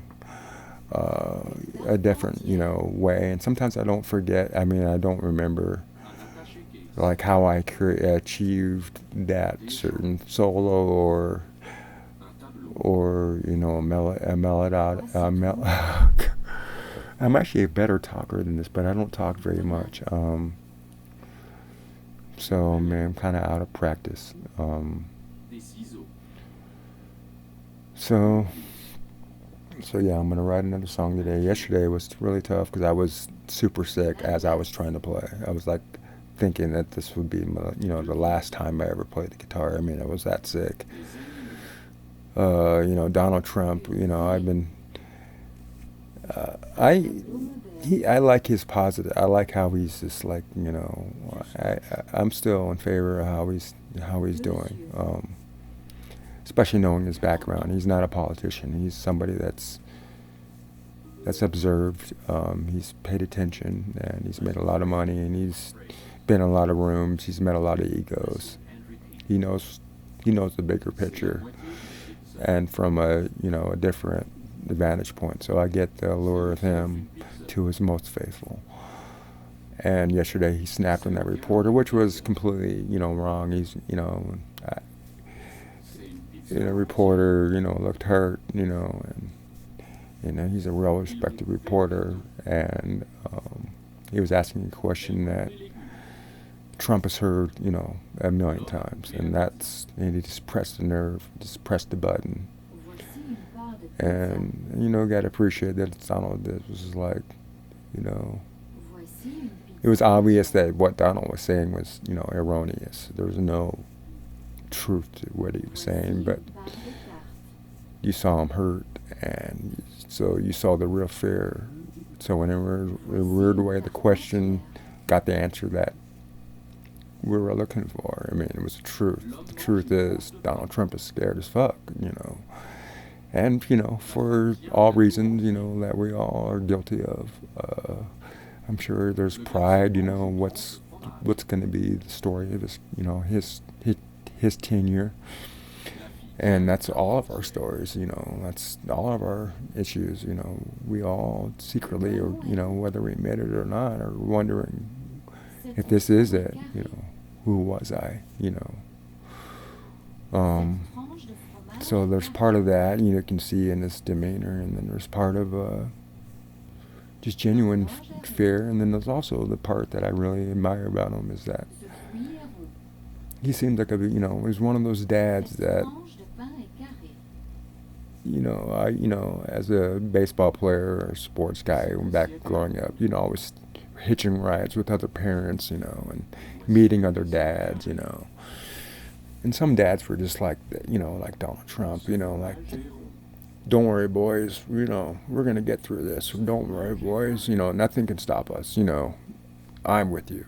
a different, you know, way. And sometimes I don't forget. I mean, I don't remember like how I achieved that certain solo or you know, a melody. I'm actually a better talker than this, but I don't talk very much. So, man, I'm kind of out of practice. So, So yeah, I'm gonna write another song today. Yesterday was really tough because I was super sick as I was trying to play. I was like thinking that this would be the last time I ever played the guitar. I mean, I was that sick. Donald Trump. I've been. I like his positive. I like how he's just like I'm still in favor of how he's doing. Especially knowing his background. He's not a politician. He's somebody that's observed. He's paid attention, and he's made a lot of money, and he's been in a lot of rooms. He's met a lot of egos. He knows the bigger picture, and from a different vantage point. So I get the allure of him to his most faithful. And yesterday he snapped on that reporter, which was completely wrong. He's a reporter, looked hurt, and he's a well-respected reporter, and he was asking a question that Trump has heard, a million times, and he just pressed the nerve, just pressed the button, and got to appreciate that Donald was like, it was obvious that what Donald was saying was, erroneous. There was no truth to what he was saying, but you saw him hurt, and so you saw the real fear. So in a weird way, the question got the answer that we were looking for. I mean, it was the truth. The truth is Donald Trump is scared as fuck, and for all reasons, that we all are guilty of. I'm sure there's pride, what's going to be the story of his tenure, and that's all of our stories, that's all of our issues, we all secretly, or whether we admit it or not, are wondering if this is it, who was I, so there's part of that you can see in this demeanor, and then there's part of just genuine fear, and then there's also the part that I really admire about him is that he seems like he's one of those dads that, as a baseball player or sports guy back growing up, always hitching rides with other parents, and meeting other dads, and some dads were just like, like Donald Trump, like, don't worry, boys, we're going to get through this. Don't worry, boys, nothing can stop us, I'm with you,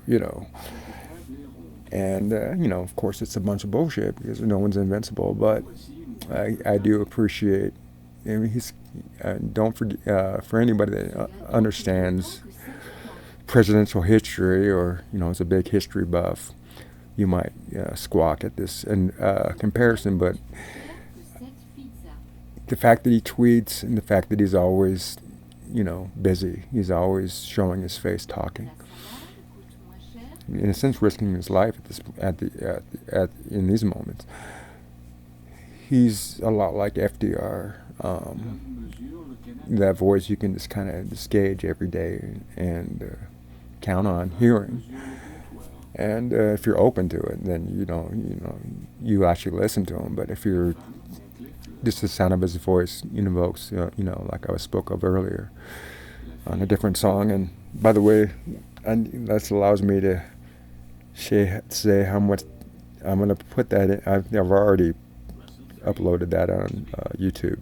And, of course, it's a bunch of bullshit because no one's invincible. But I do appreciate, don't forget, for anybody that understands presidential history or, is a big history buff, you might squawk at this comparison. But the fact that he tweets and the fact that he's always, busy, he's always showing his face talking, in a sense, risking his life in these moments. He's a lot like FDR. That voice you can just kind of just gauge every day and count on hearing. And if you're open to it, then you actually listen to him. But if you're just the sound of his voice invokes, like I spoke of earlier on a different song. And by the way, that allows me to say how much I'm going to put that in. I've already uploaded that on YouTube.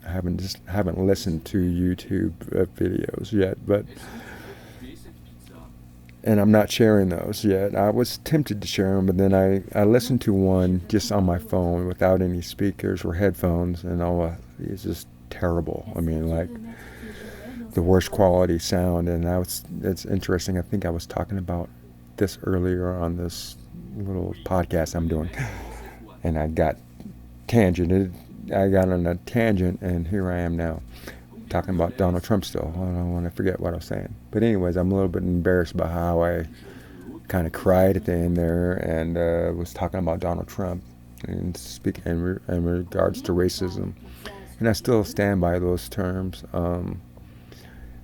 I haven't listened to YouTube videos yet, and I'm not sharing those yet. I was tempted to share them, but then I listened to one just on my phone without any speakers or headphones, and it's just terrible. I mean, like the worst quality sound, and it's interesting. I think I was talking about this earlier on this little podcast I'm doing, and I got tangented. I got on a tangent, and here I am now talking about Donald Trump still. I don't want to forget what I was saying. But anyways, I'm a little bit embarrassed about how I kind of cried at the end there and was talking about Donald Trump and speaking in regards to racism. And I still stand by those terms.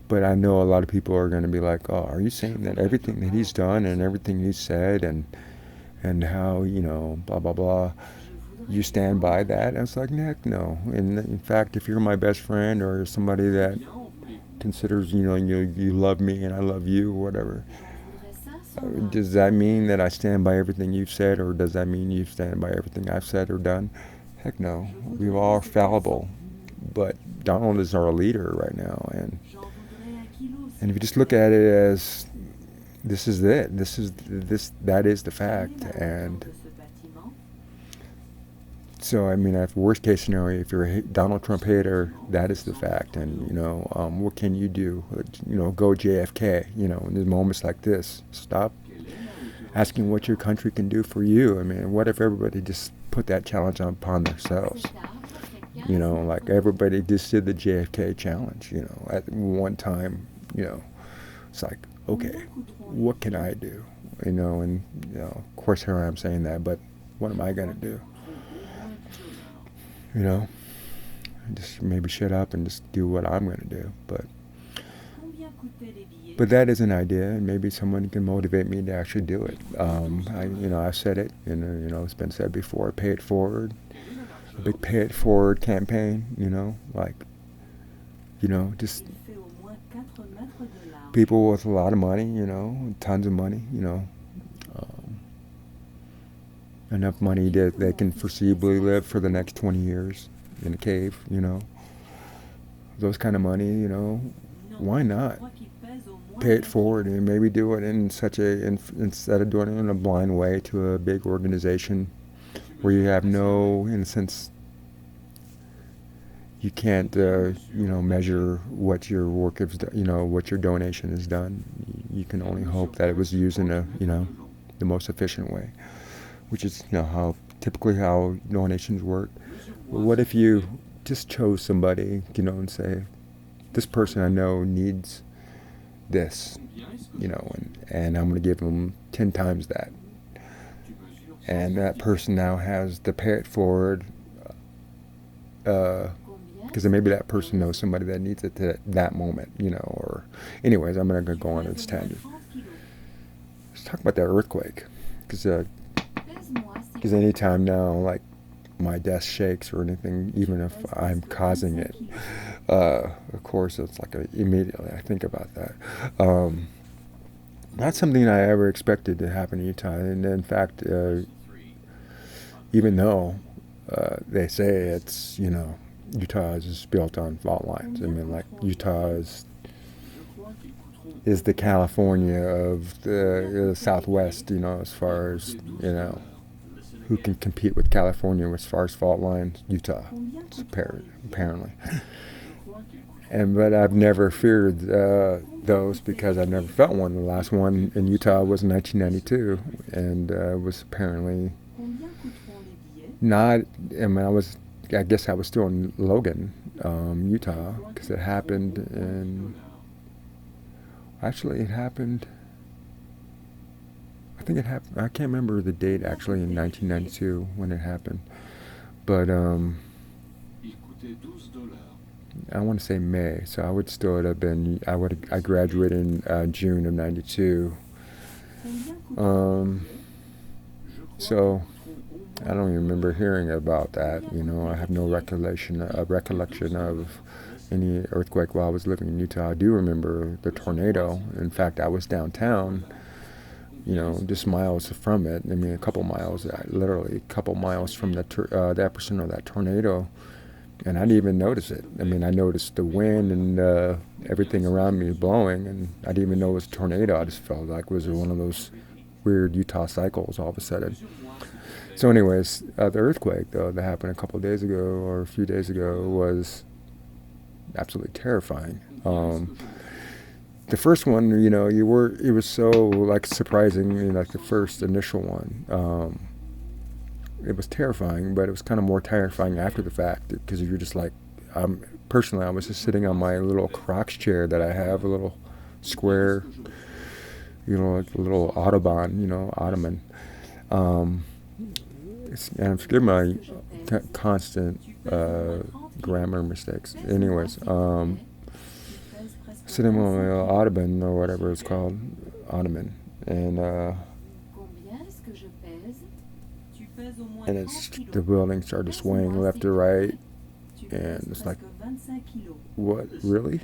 But I know a lot of people are going to be like, oh, are you saying that everything that he's done and everything he's said and how, blah, blah, blah. you stand by that? And I was like, heck no. And in fact, if you're my best friend or somebody that considers, you love me and I love you or whatever, does that mean that I stand by everything you've said, or does that mean you stand by everything I've said or done? Heck no. We all are fallible. But Donald is our leader right now, and if you just look at it as this is it, that is the fact. And so, I mean, if worst case scenario, if you're a Donald Trump hater, that is the fact. And what can you do? Go JFK. In these moments like this, stop asking what your country can do for you. I mean, what if everybody just put that challenge upon themselves? Like everybody just did the JFK challenge. At one time, it's like, okay, what can I do? And of course here I am saying that, but what am I gonna do? Just maybe shut up and just do what I'm gonna do. But that is an idea, and maybe someone can motivate me to actually do it. I've said it, and it's been said before. Pay it forward. A big pay it forward campaign. Just people with a lot of money. Tons of money. Enough money that they can foreseeably live for the next 20 years in a cave. Those kind of money. Why not? Pay it forward and maybe do it in instead of doing it in a blind way to a big organization where you have no, in a sense, you can't, measure what your work is, what your donation has done. You can only hope that it was used in the most efficient way, which is, typically how donations work. But what if you just chose somebody, and say, this person I know needs this, and I'm going to give them 10 times that. And that person now has to pay it forward, because maybe that person knows somebody that needs it at that moment, or anyways, I'm not going to go on this tangent. Let's talk about that earthquake, because anytime now, like, my desk shakes or anything, even if I'm causing it, of course, it's like immediately I think about that. Not something I ever expected to happen in Utah, and in fact, even though they say it's, Utah is built on fault lines. I mean, like, Utah is the California of the Southwest, as far as, who can compete with California as far as fault lines? Utah, apparently. But I've never feared those because I've never felt one. The last one in Utah was in 1992, and was apparently not. I guess I was still in Logan, Utah, because it happened in. Actually, it happened. I think it happened. I can't remember the date actually in 1992 when it happened, but I want to say May. So I would still have been. I graduated in June of '92. So I don't even remember hearing about that. I have no recollection of any earthquake while I was living in Utah. I do remember the tornado. In fact, I was downtown, just miles from it. I mean, a couple miles, literally a couple miles from the epicenter of that tornado, and I didn't even notice it. I mean, I noticed the wind and everything around me blowing, and I didn't even know it was a tornado. I just felt like it was one of those weird Utah cycles all of a sudden. So anyways, the earthquake, though, that happened a couple of days ago or a few days ago was absolutely terrifying. The first one, it was so, like, surprising, like the first initial one. It was terrifying, but it was kind of more terrifying after the fact, because you're just like, personally, I was just sitting on my little Crocs chair that I have, a little square, like a little ottoman. And forgive my constant grammar mistakes. Anyways, sitting on my ottoman or whatever it's called, ottoman, and and the building started swaying left to right, and it's like, what, really?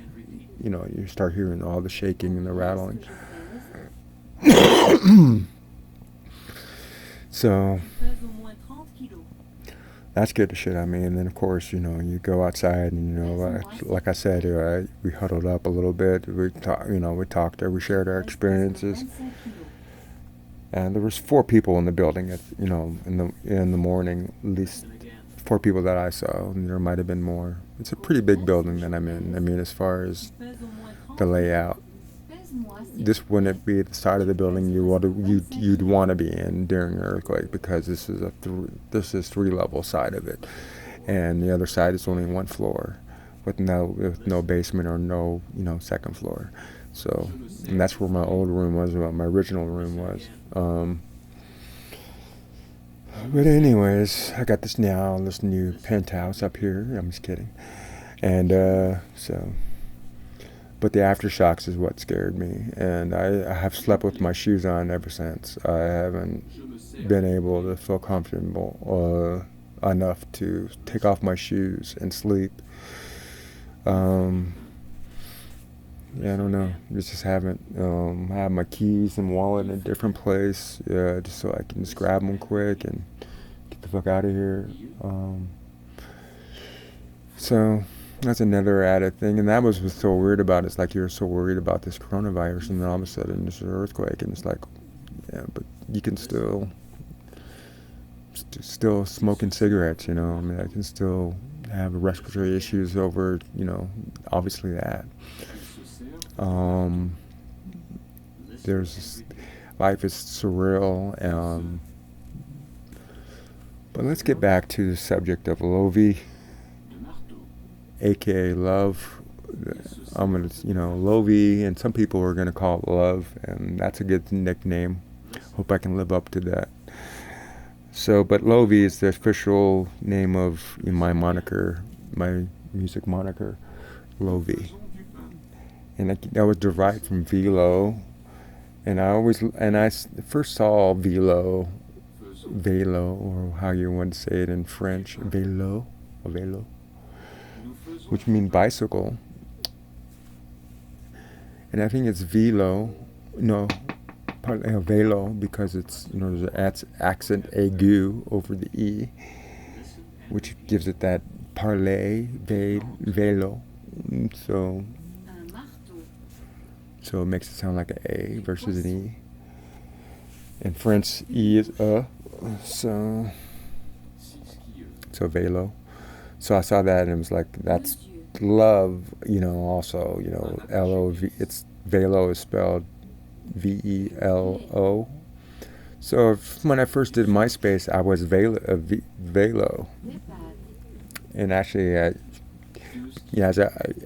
You know, you start hearing all the shaking and the rattling. So that scared the shit out of me. And then, of course, you know, you go outside and, you know, like I said, we huddled up a little bit. We talked, we shared our experiences. And there was 4 people in the building, in the morning, at least 4 people that I saw. And there might have been more. It's a pretty big building that I'm in. I mean, as far as the layout. This wouldn't be the side of the building you'd want to be in during an earthquake, because this is 3-level side of it, and the other side is only 1 floor, with no basement or no second floor. So, and that's where my old room was, where my original room was. But anyways, I got this new penthouse up here. I'm just kidding, and so. But the aftershocks is what scared me, and I have slept with my shoes on ever since. I haven't been able to feel comfortable enough to take off my shoes and sleep. I don't know. I just haven't. I have my keys and wallet in a different place, just so I can just grab them quick and get the fuck out of here. So. That's another added thing, and that was what's so weird about it. It's like you're so worried about this coronavirus, and then all of a sudden there's an earthquake, and it's like, yeah, but you can still smoking cigarettes, you know. I mean, I can still have respiratory issues over, obviously that. Life is surreal. But let's get back to the subject of Lovi. AKA Love. I'm gonna, Lovi, and some people are gonna call it Love, and that's a good nickname. Hope I can live up to that. So, but Lovi is the official name of my moniker, my music moniker, Lovi, and that was derived from Velo, and I first saw Velo, or how you want to say it in French, Velo, which means bicycle, and I think it's velo, because it's, there's an accent aigu over the e, which gives it that parler, velo, so it makes it sound like an a versus an e. In French, e is so velo. So I saw that, and it was like, that's love, also, L-O-V, it's Velo is spelled V-E-L-O. So when I first did MySpace, I was Velo. And actually,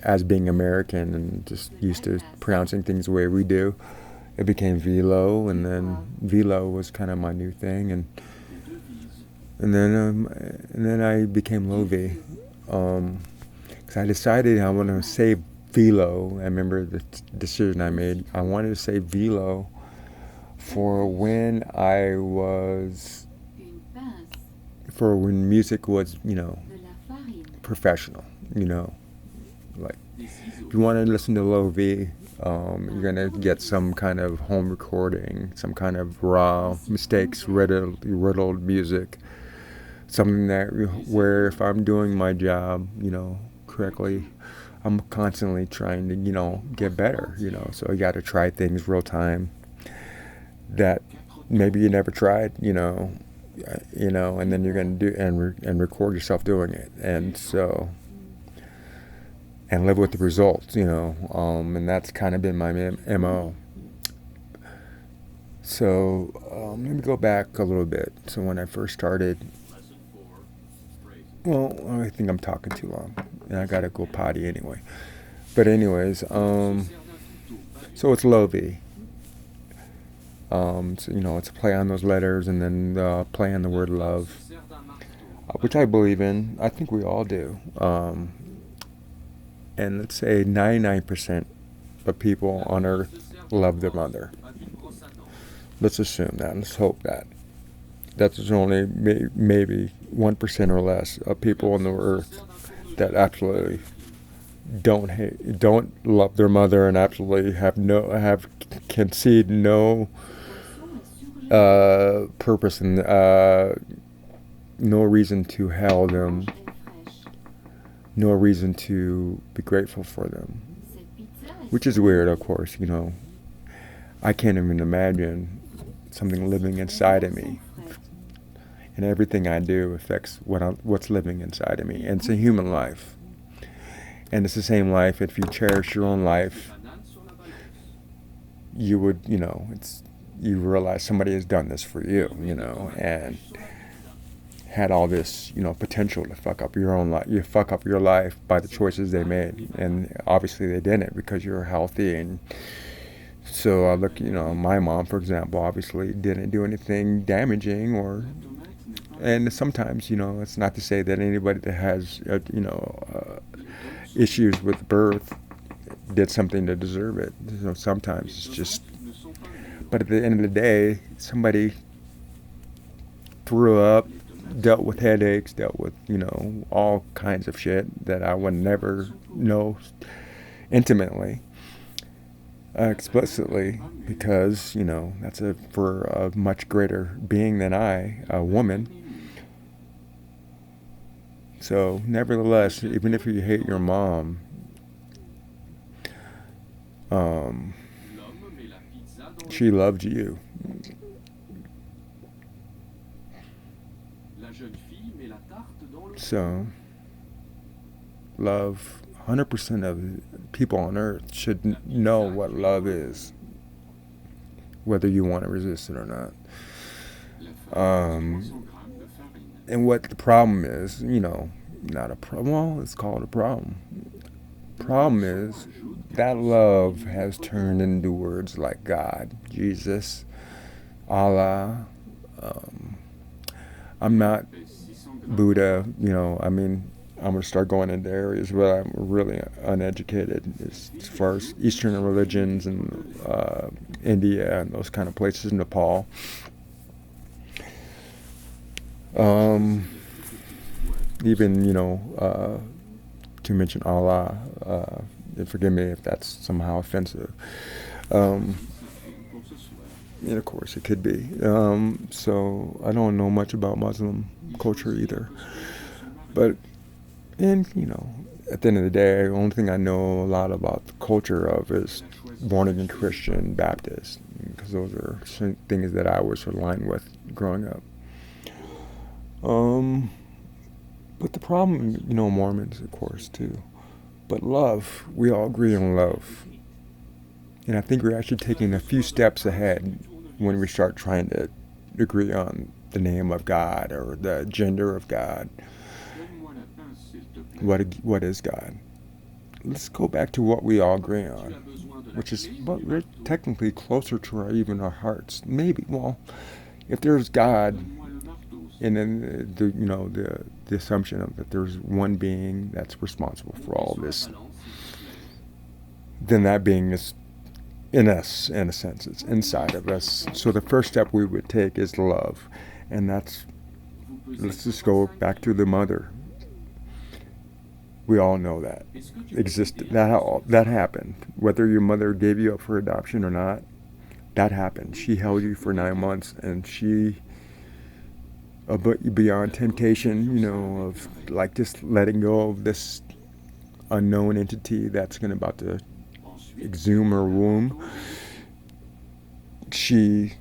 as being American and just used to pronouncing things the way we do, it became Velo, and then Velo was kind of my new thing, and then I became Lovi, because I decided I want to say Velo. I remember the decision I made. I wanted to say Velo for when music was, professional, like if you want to listen to Lovi, you're gonna get some kind of home recording, some kind of raw, mistakes riddled music. Something where if I'm doing my job, correctly, I'm constantly trying to, get better, so you got to try things real time that maybe you never tried, and then you're going to do and record yourself doing it, and live with the results, and that's kind of been my MO. So let me go back a little bit. So when I first started, well, I think I'm talking too long, and I gotta go potty anyway. But anyways, so it's Lovi. So, it's a play on those letters, and then play on the word love, which I believe in. I think we all do. And let's say 99% of people on Earth love their mother. Let's assume that. Let's hope that. there's only maybe 1% or less of people on the earth that absolutely don't love their mother and absolutely concede no purpose and no reason to hail them, no reason to be grateful for them, which is weird, of course. I can't even imagine something living inside of me, and everything I do affects what's living inside of me, and it's a human life. And it's the same life. If you cherish your own life, you would, you realize somebody has done this for you, and had all this, potential to fuck up your own life. You fuck up your life by the choices they made, and obviously they didn't because you're healthy. And so I look, my mom, for example, obviously didn't do anything damaging, and sometimes, it's not to say that anybody that has, issues with birth did something to deserve it. Sometimes it's just, but at the end of the day, somebody threw up, dealt with headaches, dealt with, all kinds of shit that I would never know intimately, explicitly, because, that's for a much greater being than I, a woman. So, nevertheless, even if you hate your mom, she loved you. So, love, 100% of people on earth should know what love is, whether you want to resist it or not. And what the problem is, not a problem. Well, it's called a problem. Problem is that love has turned into words like God, Jesus, Allah. I'm not Buddha, I'm going to start going into areas where I'm really uneducated as far as Eastern religions and India and those kind of places, Nepal. Even, to mention Allah, and forgive me if that's somehow offensive. And of course it could be. So I don't know much about Muslim culture either. But, and, at the end of the day, the only thing I know a lot about the culture of is born again Christian, Baptist, because those are things that I was aligned with growing up. But the problem, Mormons, of course, too. But love, we all agree on love. And I think we're actually taking a few steps ahead when we start trying to agree on the name of God or the gender of God. What is God? Let's go back to what we all agree on, which is, well, we're technically closer to even our hearts. Maybe, well, if there's God, and then the assumption of that there's one being that's responsible for all of this, then that being is in us, in a sense. It's inside of us. So the first step we would take is love. And let's just go back to the mother. We all know that existed. That happened. Whether your mother gave you up for adoption or not, that happened. She held you for 9 months, and she, beyond temptation, of like just letting go of this unknown entity that's about to exhume her womb, she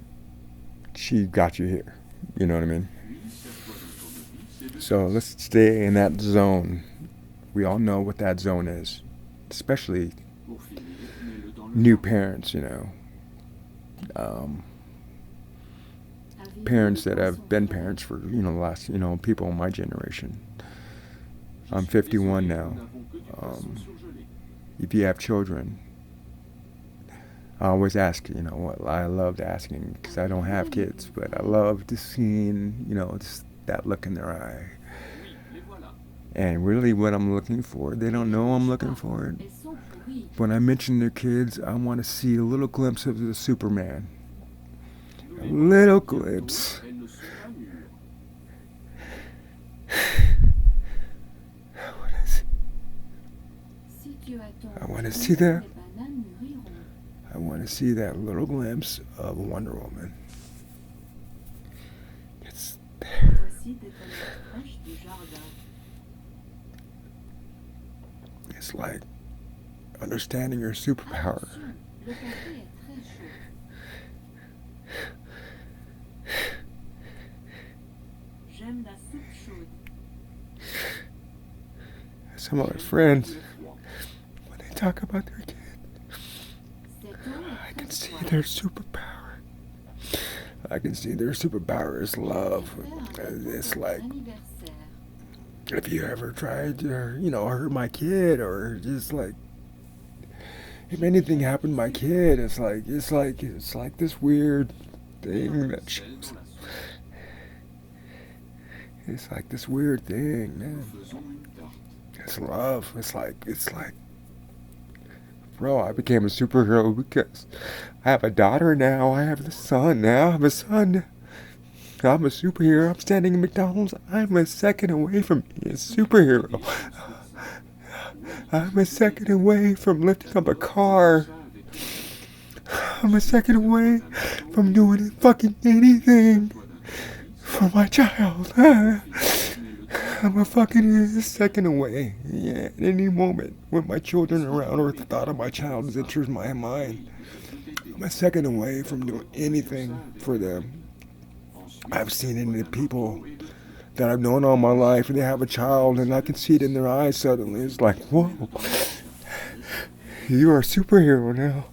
got you here. You know what I mean? So let's stay in that zone. We all know what that zone is, especially new parents, parents that have been parents for, the last, people in my generation. I'm 51 now. If you have children, I always ask, what I loved asking, because I don't have kids, but I love just seeing, just that look in their eye. And really what I'm looking for, they don't know I'm looking for it. When I mention their kids, I want to see a little glimpse of the Superman. A little glimpse. I want to see that. I want to see that little glimpse of Wonder Woman. It's there. It's like understanding your superpower. Some of my friends, when they talk about their kid, I can see their superpower. I can see their superpower is love. It's like, if you ever tried to, hurt my kid, or just like, if anything happened to my kid, it's like this weird thing that shows. It's like this weird thing, man. It's love. It's like, bro, I became a superhero because I have a daughter now. I have a son now. I have a son. I'm a superhero. I'm standing in McDonald's. I'm a second away from being a superhero. I'm a second away from lifting up a car. I'm a second away from doing fucking anything for my child. I'm a fucking second away. Yeah, at any moment when my children are around or the thought of my child enters my mind, I'm a second away from doing anything for them. I've seen it in the people that I've known all my life, and they have a child, and I can see it in their eyes suddenly. It's like, whoa, you are a superhero now.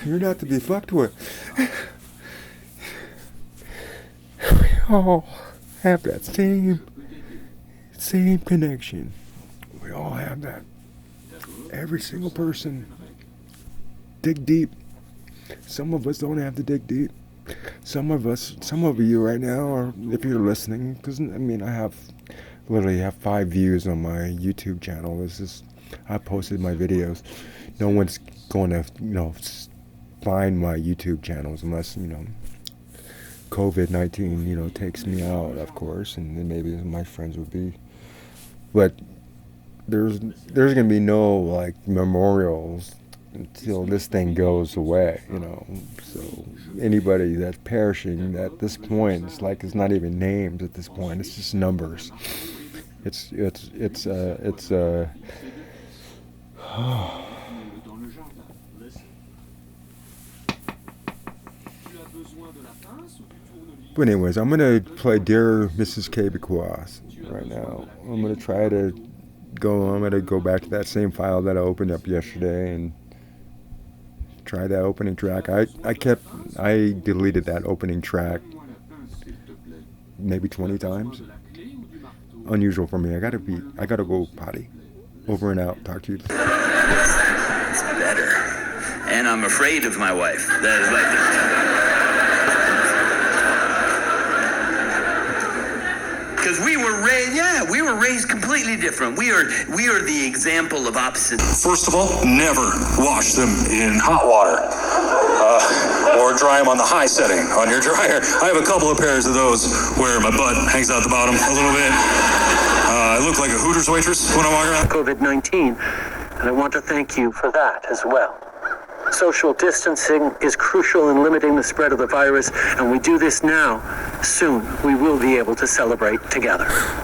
You're not to be fucked with. We all have that same connection. We all have that. Every single person. Dig deep. Some of us don't have to dig deep. Some of you right now, or if you're listening, because I literally have 5 views on my YouTube channel. I posted my videos. No one's going to, find my YouTube channels unless, COVID-19, takes me out, of course, and then maybe my friends would be. But there's going to be no, like, memorials until this thing goes away, So anybody that's perishing at this point, it's not even names at this point. It's just numbers. But anyways, I'm gonna play Dear Mrs. Québécoise right now. I'm gonna go back to that same file that I opened up yesterday and try that opening track. I deleted that opening track maybe 20 times. Unusual for me. I gotta go potty. Over and out. Talk to you. It's better. And I'm afraid of my wife. That is like because we were raised completely different. We are the example of opposites. First of all, never wash them in hot water. Or dry them on the high setting on your dryer. I have a couple of pairs of those where my butt hangs out the bottom a little bit. I look like a Hooters waitress when I walk around. COVID-19, and I want to thank you for that as well. Social distancing is crucial in limiting the spread of the virus, and we do this now. Soon, we will be able to celebrate together.